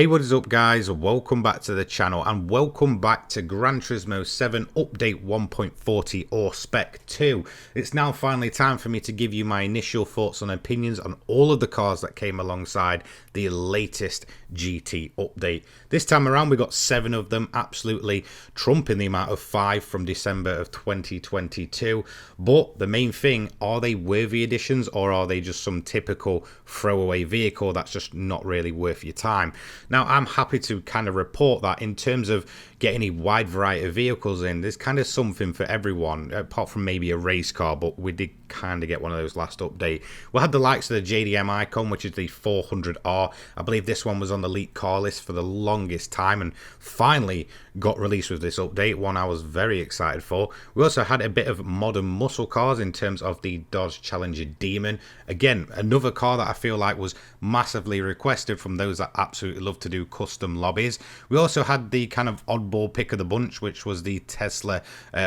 Hey, what is up guys? Welcome back to the channel and welcome back to Gran Turismo 7 Update 1.40 or Spec 2. It's now finally time for me to give you my initial thoughts and opinions on all of the cars that came alongside the latest GT update. This time around we got 7 of them, absolutely trumping the amount of 5 from December of 2022. But the main thing, are they worthy additions or are they just some typical throwaway vehicle that's just not really worth your time? Now, I'm happy to kind of report that in terms of getting a wide variety of vehicles in, there's kind of something for everyone, apart from maybe a race car, but we did kind of get one of those last update. We had the likes of the JDM Icon, which is the 400R. I believe this one was on the leaked car list for the longest time and finally got released with this update, one I was very excited for. We also had a bit of modern muscle cars in terms of the Dodge Challenger Demon. Again, another car that I feel like was massively requested from those that absolutely love to do custom lobbies. We also had the kind of oddball pick of the bunch, which was the Tesla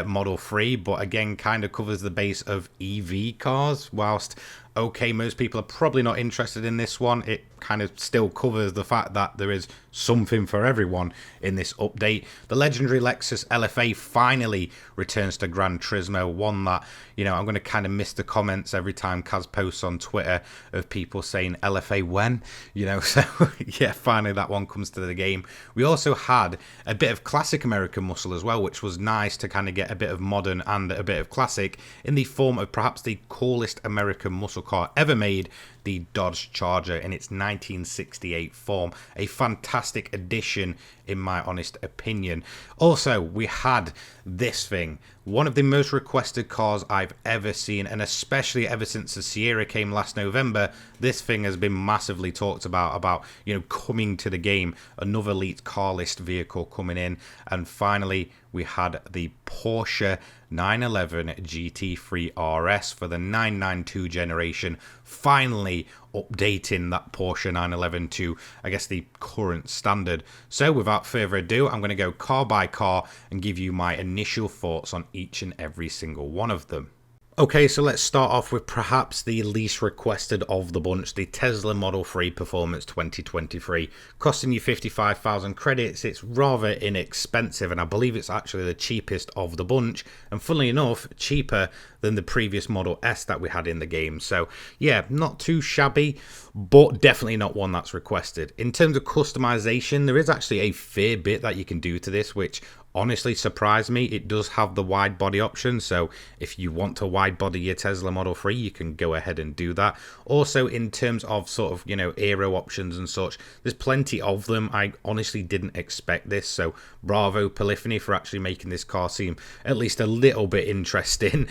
Model 3, but again kind of covers the base of EV cars. Whilst okay, most people are probably not interested in this one, it kind of still covers the fact that there is something for everyone in this update. The legendary Lexus LFA finally returns to Gran Turismo, one that, you know, I'm going to kind of miss the comments every time Kaz posts on Twitter of people saying LFA when, you know, so yeah, finally that one comes to the game. We also had a bit of classic American muscle as well, which was nice to kind of get a bit of modern and a bit of classic in the form of perhaps the coolest American muscle car ever made, the Dodge Charger in its 1968 form. A fantastic addition in my honest opinion. Also, we had this thing, one of the most requested cars I've ever seen, and especially ever since the Sierra came last November, this thing has been massively talked about, you know, coming to the game, another elite car list vehicle coming in. And finally we had the Porsche 911 GT3 RS for the 992 generation, finally updating that Porsche 911 to, I guess, the current standard. So without further ado, I'm going to go car by car and give you my initial thoughts on each and every single one of them. Okay, so let's start off with perhaps the least requested of the bunch, the Tesla Model 3 Performance 2023. Costing you 55,000 credits, it's rather inexpensive, and I believe it's actually the cheapest of the bunch, and funnily enough, cheaper than the previous Model S that we had in the game. So yeah, not too shabby, but definitely not one that's requested. In terms of customization, there is actually a fair bit that you can do to this, which honestly surprised me. It does have the wide body option, so if you want to wide body your Tesla Model 3, you can go ahead and do that. Also, in terms of sort of, you know, aero options and such, there's plenty of them. I honestly didn't expect this, so bravo Polyphony for actually making this car seem at least a little bit interesting.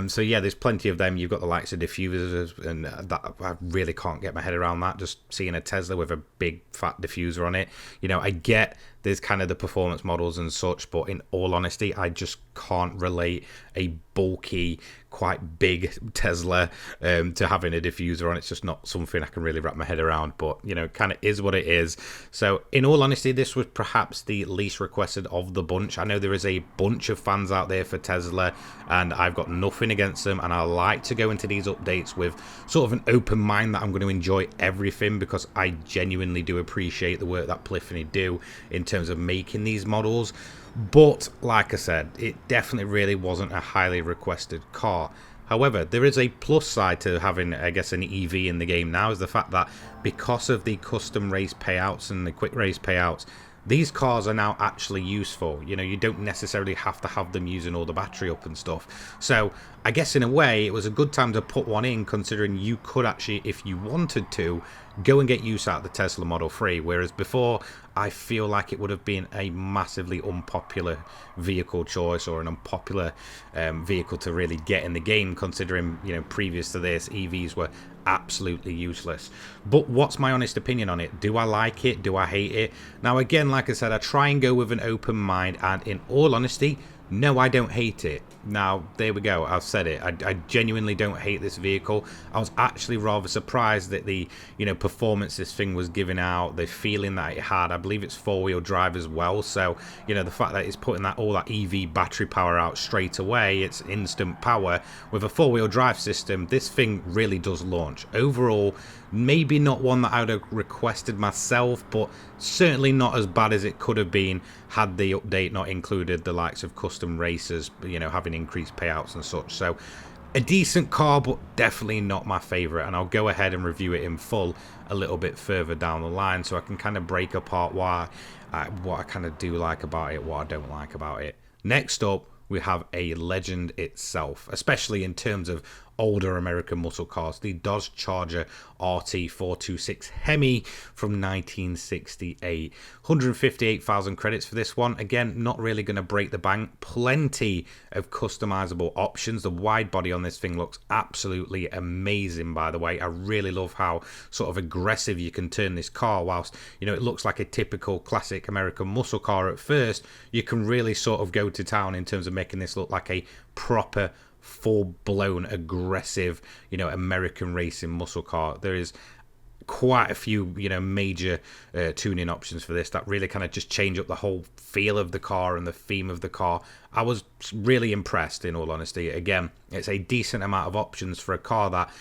So yeah, there's plenty of them. You've got the likes of diffusers, and that I really can't get my head around that, just seeing a Tesla with a big fat diffuser on it. You know, I get there's kind of the performance models and such, but in all honesty, I just can't relate a bulky, quite big Tesla to having a diffuser on. It's just not something I can really wrap my head around, but you know, kind of is what it is. So in all honesty, this was perhaps the least requested of the bunch. I know there is a bunch of fans out there for Tesla, and I've got nothing against them, and I like to go into these updates with sort of an open mind that I'm going to enjoy everything, because I genuinely do appreciate the work that Polyphony do in terms of making these models. But like I said, it definitely really wasn't a highly requested car. However, there is a plus side to having, I guess, an EV in the game now, is the fact that because of the custom race payouts and the quick race payouts, these cars are now actually useful. You know, you don't necessarily have to have them using all the battery up and stuff. So I guess in a way it was a good time to put one in, considering you could actually, if you wanted to, go and get use out of the Tesla Model 3, whereas before I feel like it would have been a massively unpopular vehicle choice, or an unpopular vehicle to really get in the game, considering, you know, previous to this EVs were absolutely useless. But what's my honest opinion on it? Do I like it? Do I hate it? Now again, like I said, I try and go with an open mind, and in all honesty, No, I don't hate it. Now, there we go. I've said it. I genuinely don't hate this vehicle. I was actually rather surprised that the, performance this thing was giving out, the feeling that it had. I believe it's four-wheel drive as well. So, the fact that it's putting all that EV battery power out straight away, it's instant power. With a four-wheel drive system, this thing really does launch. Overall, maybe not one that I would have requested myself, but certainly not as bad as it could have been had the update not included the likes of custom racers, having increased payouts and such. So a decent car, but definitely not my favorite, and I'll go ahead and review it in full a little bit further down the line, so I can kind of break apart what I kind of do like about it, what I don't like about it. Next up, we have a legend itself, especially in terms of older American muscle cars, the Dodge Charger RT426 Hemi from 1968. 158,000 credits for this one. Again, not really going to break the bank. Plenty of customizable options. The wide body on this thing looks absolutely amazing, by the way. I really love how sort of aggressive you can turn this car. Whilst, it looks like a typical classic American muscle car at first, you can really sort of go to town in terms of making this look like a proper full-blown aggressive American racing muscle car. There is quite a few major tuning options for this that really kind of just change up the whole feel of the car and the theme of the car. I was really impressed, in all honesty. Again, it's a decent amount of options for a car that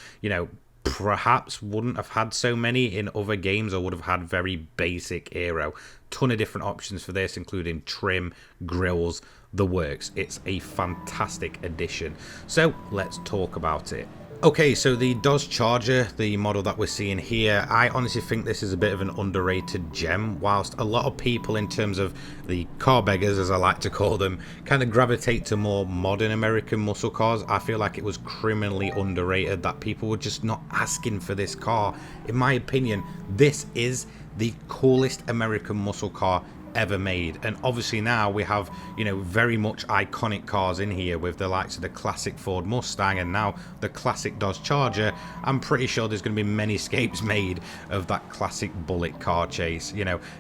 perhaps wouldn't have had so many in other games, or would have had very basic aero. Ton of different options for this, including trim, grills, the works. It's a fantastic addition. So let's talk about it. Okay, so the Dodge Charger, the model that we're seeing here, I honestly think this is a bit of an underrated gem. Whilst a lot of people, in terms of the car beggars, as I like to call them, kind of gravitate to more modern American muscle cars, I feel like it was criminally underrated, that people were just not asking for this car. In my opinion, this is the coolest American muscle car ever made. And obviously now we have very much iconic cars in here, with the likes of the classic Ford Mustang and now the classic Dodge Charger. I'm pretty sure there's going to be many escapes made of that classic bullet car chase.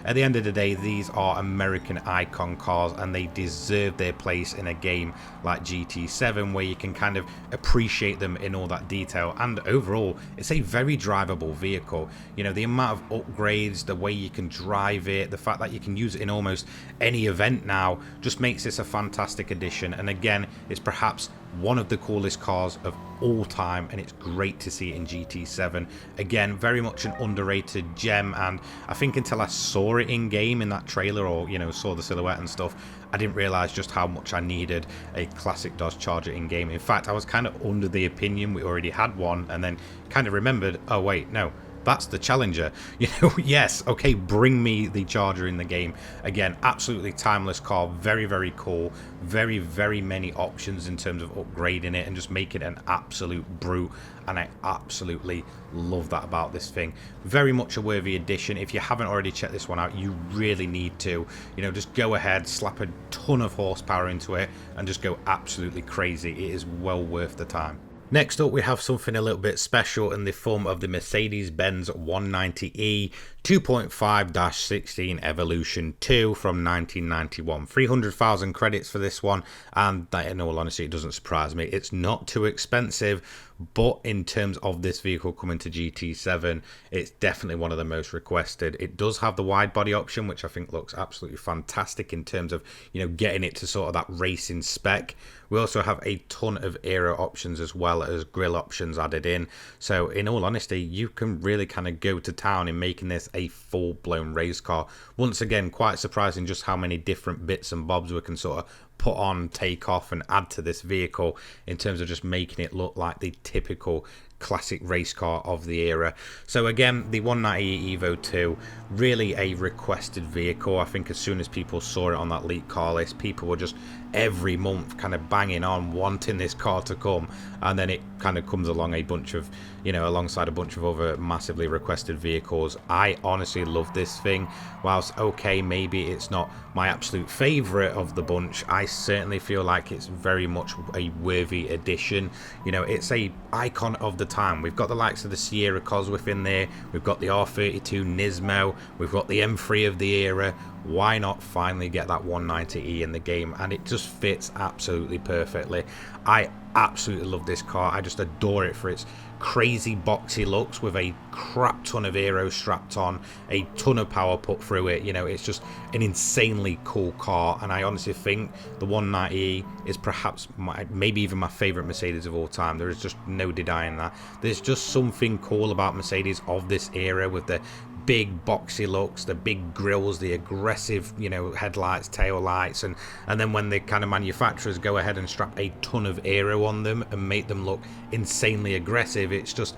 At the end of the day, these are American icon cars, and they deserve their place in a game like GT7, where you can kind of appreciate them in all that detail. And overall, it's a very drivable vehicle. The amount of upgrades, the way you can drive it, the fact that you can use it in almost any event now, just makes this a fantastic addition. And again, it's perhaps one of the coolest cars of all time, and it's great to see it in GT7. Again, very much an underrated gem, and I think until I saw it in game in that trailer, or saw the silhouette and stuff, I didn't realize just how much I needed a classic Dodge Charger in game. In fact, I was kind of under the opinion we already had one, and then kind of remembered, oh wait, no, that's the Challenger. Yes, okay, bring me the Charger in the game. Again, absolutely timeless car, very, very cool, very, very many options in terms of upgrading it and just make it an absolute brute, and I absolutely love that about this thing. Very much a worthy addition. If you haven't already checked this one out, you really need to. Just go ahead, slap a ton of horsepower into it, and just go absolutely crazy. It is well worth the time. Next up, we have something a little bit special in the form of the Mercedes-Benz 190e 2.5-16 Evolution 2 from 1991. 300,000 credits for this one, and that, in all honesty, it doesn't surprise me. It's not too expensive, but in terms of this vehicle coming to GT7, it's definitely one of the most requested. It does have the wide body option, which I think looks absolutely fantastic in terms of, getting it to sort of that racing spec. We also have a ton of aero options as well as grille options added in. So in all honesty, you can really kind of go to town in making this a full-blown race car. Once again, quite surprising just how many different bits and bobs we can sort of put on, take off, and add to this vehicle in terms of just making it look like the typical classic race car of the era. So again, the 190 Evo 2, really a requested vehicle. I think as soon as people saw it on that leaked car list, people were just every month kind of banging on wanting this car to come, and then it kind of comes along a bunch of, alongside a bunch of other massively requested vehicles. I honestly love this thing. Whilst okay, maybe it's not my absolute favorite of the bunch, I certainly feel like it's very much a worthy addition. It's a icon of the time. We've got the likes of the Sierra Cosworth in there, we've got the R32 Nismo, we've got the M3 of the era. Why not finally get that 190e in the game? And it just fits absolutely perfectly. I absolutely love this car. I just adore it for its crazy boxy looks with a crap ton of aero strapped on, a ton of power put through it. You know, it's just an insanely cool car, and I honestly think the 190e is perhaps maybe even my favorite Mercedes of all time. There is just no denying that. There's just something cool about Mercedes of this era with the big boxy looks, the big grills, the aggressive, you know, headlights, tail lights, and then when the kind of manufacturers go ahead and strap a ton of aero on them and make them look insanely aggressive, it's just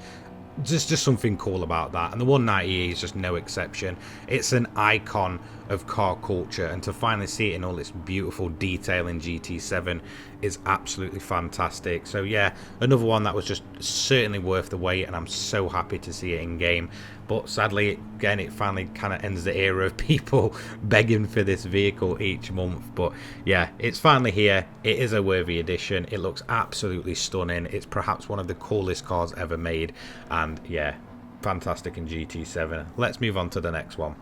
something cool about that. And the 190e is just no exception. It's an icon of car culture, and to finally see it in all its beautiful detail in GT7 is absolutely fantastic. So yeah, another one that was just certainly worth the wait, and I'm so happy to see it in game. But sadly, again, it finally kind of ends the era of people begging for this vehicle each month. But yeah, it's finally here. It is a worthy addition. It looks absolutely stunning. It's perhaps one of the coolest cars ever made, and yeah, fantastic in GT7. Let's move on to the next one.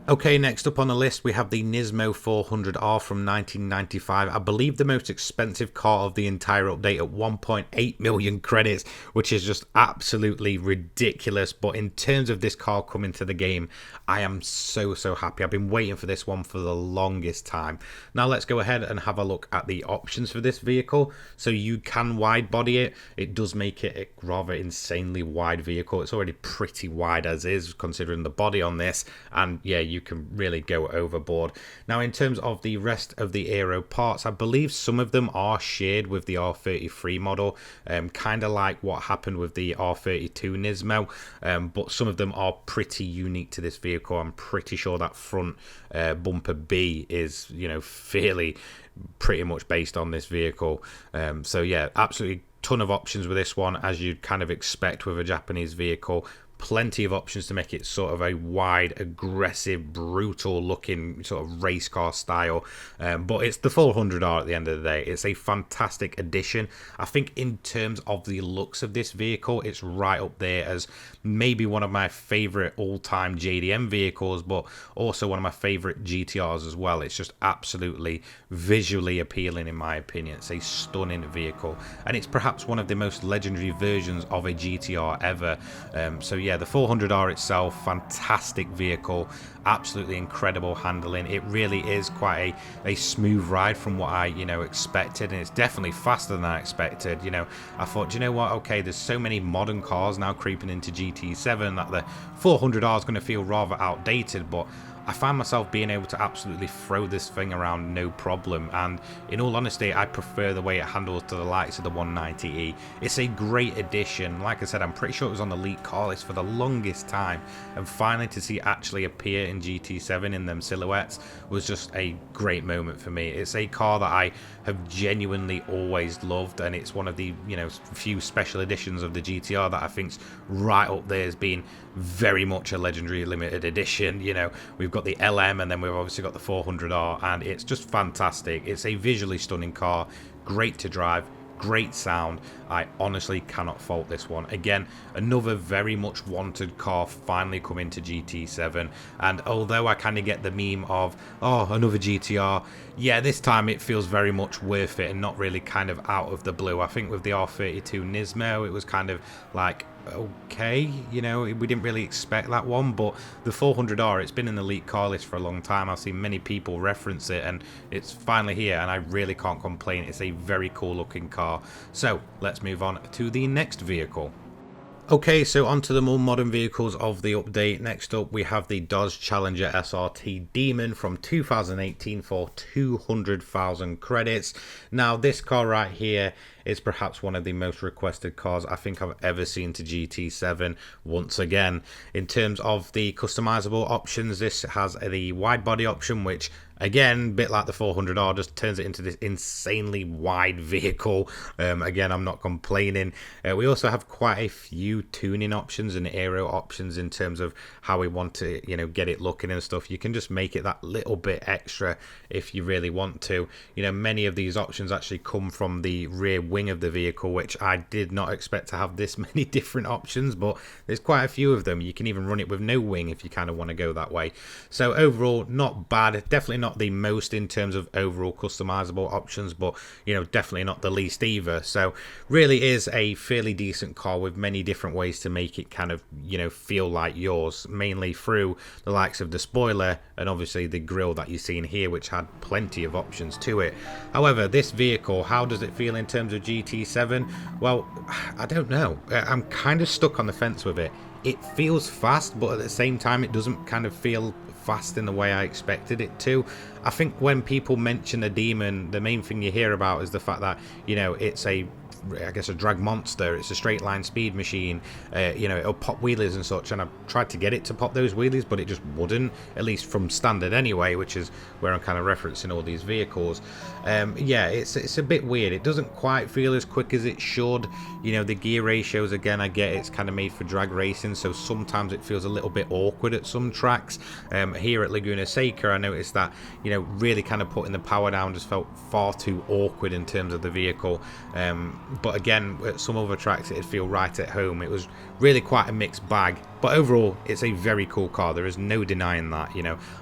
Okay, next up on the list we have the Nismo 400R from 1995. I believe the most expensive car of the entire update at 1.8 million credits, which is just absolutely ridiculous. But in terms of this car coming to the game, I am so happy. I've been waiting for this one for the longest time. Now let's go ahead and have a look at the options for this vehicle. So you can wide body it. It does make it a rather insanely wide vehicle. It's already pretty wide as is, considering the body on this, and yeah, you can really go overboard. Now in terms of the rest of the aero parts, I believe some of them are shared with the R33 model, kind of like what happened with the R32 Nismo, but some of them are pretty unique to this vehicle. I'm pretty sure that front bumper B is, you know, fairly pretty much based on this vehicle. So yeah, absolutely ton of options with this one, as you'd kind of expect with a Japanese vehicle. Plenty of options to make it sort of a wide, aggressive, brutal looking sort of race car style, but it's the 400R at the end of the day. It's a fantastic addition. I think in terms of the looks of this vehicle, it's right up there as maybe one of my favorite all-time JDM vehicles, but also one of my favorite GTRs as well. It's just absolutely visually appealing in my opinion. It's a stunning vehicle, and it's perhaps one of the most legendary versions of a GTR ever. So yeah, the 400R itself, fantastic vehicle, absolutely incredible handling. It really is quite a smooth ride from what I, you know, expected, and it's definitely faster than I expected. You know, I thought, you know what, okay, there's so many modern cars now creeping into GT7 that the 400R is going to feel rather outdated, but I find myself being able to absolutely throw this thing around no problem, and in all honesty, I prefer the way it handles to the likes of the 190e. It's a great addition. Like I said, I'm pretty sure it was on the leaked car list for the longest time, and finally to see it actually appear in GT7 in them silhouettes was just a great moment for me. It's a car that I have genuinely always loved, and it's one of the, you know, few special editions of the GTR that I think's right up there as being very much a legendary limited edition. You know, we've got the LM, and then we've obviously got the 400R, and it's just fantastic. It's a visually stunning car, great to drive, great sound. I honestly cannot fault this one. Again, another very much wanted car finally coming to GT7, and although I kind of get the meme of, oh, another GTR, yeah, this time it feels very much worth it and not really kind of out of the blue. I think with the R32 Nismo, it was kind of like, okay, you know, we didn't really expect that one, but the 400R, it's been in the leaked car list for a long time. I've seen many people reference it, and it's finally here, and I really can't complain. It's a very cool looking car. So let's move on to the next vehicle. Okay, so onto the more modern vehicles of the update. Next up, we have the Dodge Challenger SRT Demon from 2018 for 200,000 credits. Now, this car right here is perhaps one of the most requested cars I think I've ever seen to GT7 once again. In terms of the customizable options, this has the wide body option, which Again, a bit like the 400R, just turns it into this insanely wide vehicle. Again, I'm not complaining. We also have quite a few tuning options and aero options in terms of how we want to, get it looking and stuff. You can just make it that little bit extra if you really want to. Many of these options actually come from the rear wing of the vehicle, which I did not expect to have this many different options, but there's quite a few of them. You can even run it with no wing if you kind of want to go that way. So overall, not bad. Definitely not the most in terms of overall customizable options, but definitely not the least either. So really is a fairly decent car with many different ways to make it kind of feel like yours, mainly through the likes of the spoiler and obviously the grille that you're seeing here, which had plenty of options to it. However, this vehicle, how does it feel in terms of GT7? Well, I don't know. I'm kind of stuck on the fence with it. It feels fast, but at the same time it doesn't kind of feel fast in the way I expected it to. I think when people mention a demon, the main thing you hear about is the fact that it's a drag monster, it's a straight line speed machine, it'll pop wheelies and such, and I've tried to get it to pop those wheelies, but it just wouldn't, at least from standard anyway, which is where I'm kind of referencing all these vehicles. Yeah, it's a bit weird. It doesn't quite feel as quick as it should. The gear ratios, again, I get it's kind of made for drag racing, so sometimes it feels a little bit awkward at some tracks. Here at Laguna Seca, I noticed that really kind of putting the power down just felt far too awkward in terms of the vehicle. But again, at some other tracks it'd feel right at home. It was really quite a mixed bag, but overall it's a very cool car. There is no denying that.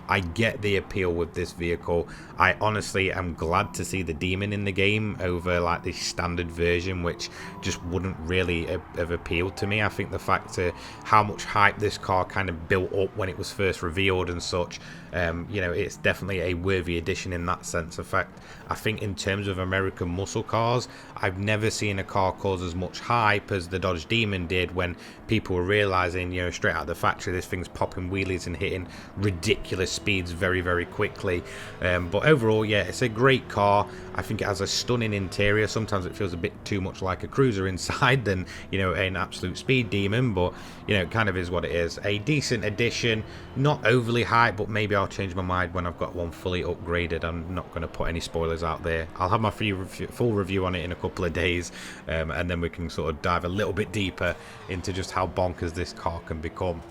I get the appeal with this vehicle. I honestly am glad to see the demon in the game over like the standard version, which just wouldn't really have appealed to me. I think the fact how much hype this car kind of built up when it was first revealed and such, it's definitely a worthy addition in that sense. In fact, I think in terms of American muscle cars, I've never seen a car cause as much hype as the Dodge Demon did when people were realizing, straight out of the factory, this thing's popping wheelies and hitting ridiculous speeds very, very quickly. But overall, yeah, it's a great car. I think it has a stunning interior. Sometimes it feels a bit too much like a cruiser inside than, an absolute speed demon, but, it kind of is what it is. A decent addition, not overly hype, but maybe I'll change my mind when I've got one fully upgraded. I'm not going to put any spoilers out there. I'll have my full review on it in a couple of days, and then we can sort of dive a little bit deeper into just how bonkers this car can become.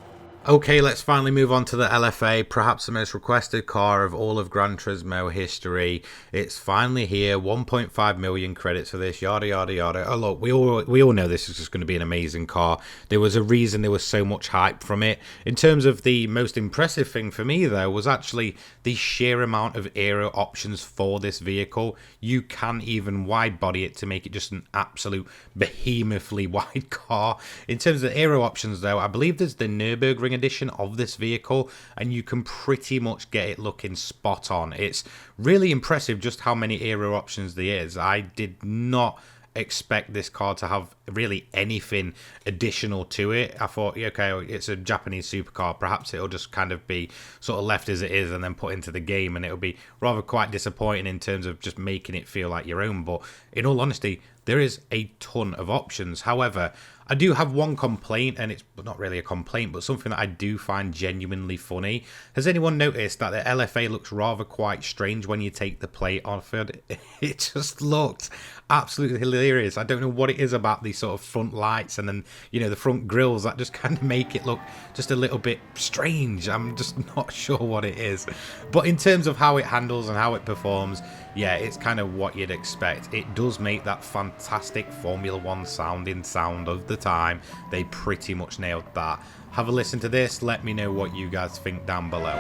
Okay, let's finally move on to the LFA, perhaps the most requested car of all of Gran Turismo history. It's finally here, 1.5 million credits for this, yada yada yada. Oh look, we all know this is just going to be an amazing car. There was a reason there was so much hype from it. In terms of the most impressive thing for me though, was actually the sheer amount of aero options for this vehicle. You can even wide body it to make it just an absolute behemothly wide car. In terms of aero options though, I believe there's the Nürburgring edition of this vehicle, and you can pretty much get it looking spot on. It's really impressive just how many aero options there is. I did not expect this car to have really anything additional to it. I thought, okay, it's a Japanese supercar, perhaps it'll just kind of be sort of left as it is and then put into the game, and it'll be rather quite disappointing in terms of just making it feel like your own. But in all honesty, there is a ton of options. However, I do have one complaint, and it's not really a complaint, but something that I do find genuinely funny. Has anyone noticed that the LFA looks rather quite strange when you take the plate off it? It just looked absolutely hilarious. I don't know what it is about these sort of front lights and then, the front grills that just kind of make it look just a little bit strange. I'm just not sure what it is. But in terms of how it handles and how it performs, yeah, it's kind of what you'd expect. It does make that fantastic Formula 1 sounding sound of the time. They pretty much nailed that. Have a listen to this. Let me know what you guys think down below.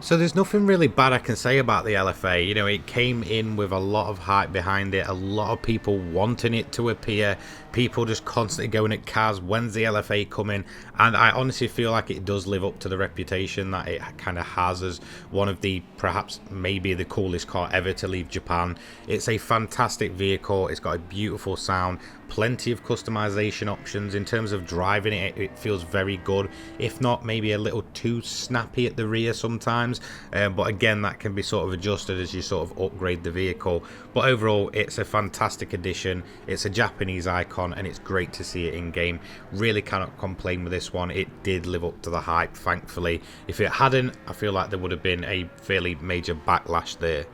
So there's nothing really bad I can say about the LFA. It came in with a lot of hype behind it, a lot of people wanting it to appear, people just constantly going at cars, when's the LFA coming? And I honestly feel like it does live up to the reputation that it kind of has as one of the, perhaps maybe the coolest car ever to leave Japan. It's a fantastic vehicle, it's got a beautiful sound, plenty of customization options. In terms of driving it, it feels very good, if not maybe a little too snappy at the rear sometimes, but again, that can be sort of adjusted as you sort of upgrade the vehicle. But overall, it's a fantastic addition. It's a Japanese icon and it's great to see it in game. Really cannot complain with this one. It did live up to the hype, thankfully. If it hadn't, I feel like there would have been a fairly major backlash there.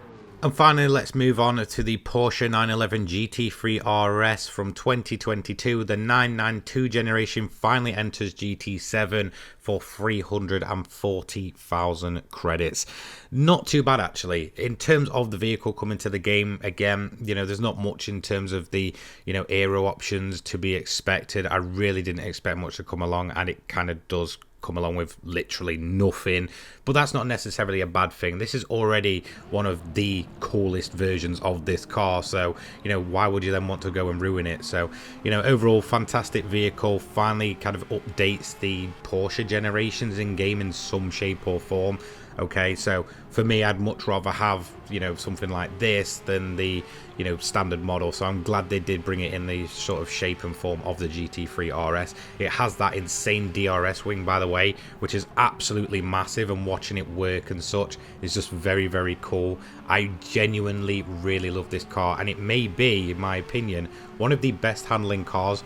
And finally, let's move on to the Porsche 911 GT3 RS from 2022. The 992 generation finally enters GT7 for 340,000 credits. Not too bad, actually. In terms of the vehicle coming to the game, again, you know, there's not much in terms of the, you know, aero options to be expected. I really didn't expect much to come along, and it kind of does come along with literally nothing, but that's not necessarily a bad thing. This is already one of the coolest versions of this car, so you know, why would you then want to go and ruin it? So you know, overall fantastic vehicle. Finally kind of updates the Porsche generations in game in some shape or form. Okay, so for me, I'd much rather have, you know, something like this than the, you know, standard model. So I'm glad they did bring it in the sort of shape and form of the GT3 RS. It has that insane DRS wing, by the way, which is absolutely massive, and watching it work and such is just very, very cool. I genuinely really love this car, and it may be, in my opinion, one of the best handling cars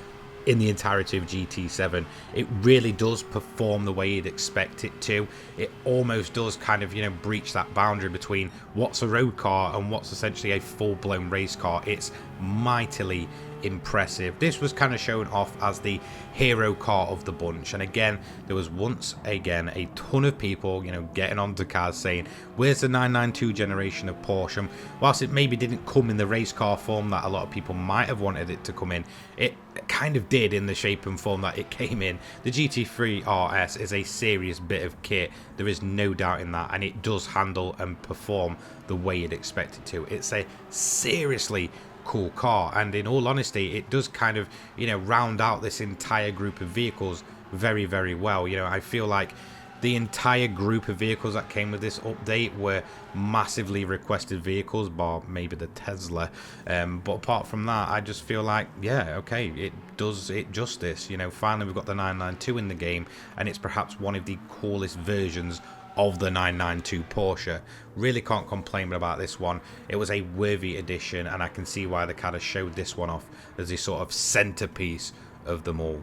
in the entirety of GT7. It really does perform the way you'd expect it to. It almost does kind of, you know, breach that boundary between what's a road car and what's essentially a full-blown race car. It's mightily impressive. This was kind of shown off as the hero car of the bunch, and again, there was once again a ton of people, you know, getting onto cars saying, where's the 992 generation of Porsche? And whilst it maybe didn't come in the race car form that a lot of people might have wanted it to come in, it kind of did in the shape and form that it came in. The GT3 RS is a serious bit of kit, there is no doubt in that, and it does handle and perform the way you'd expect it to. It's a seriously cool car, and in all honesty, it does kind of, you know, round out this entire group of vehicles very, very well. You know, I feel like the entire group of vehicles that came with this update were massively requested vehicles, bar maybe the Tesla, but apart from that, I just feel like, yeah, okay, it does it justice. You know, finally we've got the 992 in the game, and it's perhaps one of the coolest versions of the 992 Porsche. Really can't complain about this one. It was a worthy addition, and I can see why they kind of showed this one off as a sort of centerpiece of them all.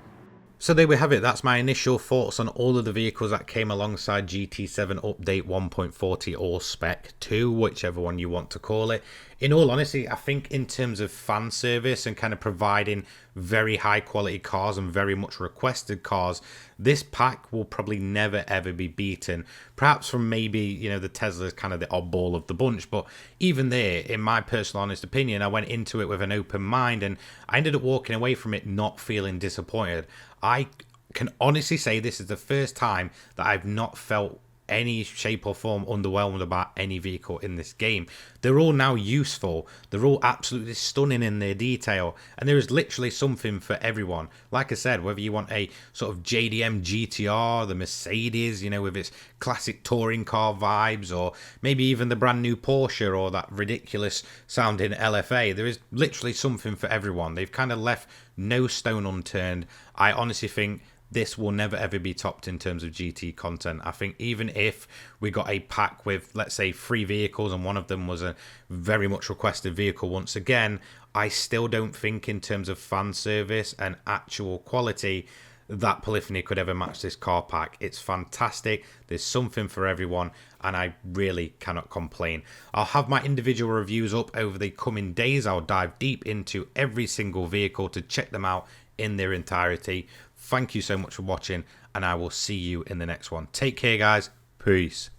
So there we have it. That's my initial thoughts on all of the vehicles that came alongside GT7 Update 1.40 or Spec 2, whichever one you want to call it. In all honesty, I think in terms of fan service and kind of providing very high quality cars and very much requested cars, this pack will probably never ever be beaten. Perhaps from maybe, you know, the Tesla's kind of the oddball of the bunch, but even there, in my personal honest opinion, I went into it with an open mind, and I ended up walking away from it not feeling disappointed. I can honestly say this is the first time that I've not felt any shape or form underwhelmed about any vehicle in this game. They're all now useful, they're all absolutely stunning in their detail, and there is literally something for everyone. Like I said, whether you want a sort of JDM GTR, the Mercedes, you know, with its classic touring car vibes, or maybe even the brand new Porsche or that ridiculous sounding LFA, there is literally something for everyone. They've kind of left no stone unturned. I honestly think this will never ever be topped in terms of GT content. I think even if we got a pack with, let's say, 3 vehicles and one of them was a very much requested vehicle once again, I still don't think in terms of fan service and actual quality that Polyphony could ever match this car pack. It's fantastic. There's something for everyone, and I really cannot complain. I'll have my individual reviews up over the coming days. I'll dive deep into every single vehicle to check them out in their entirety. Thank you so much for watching, and I will see you in the next one. Take care, guys. Peace.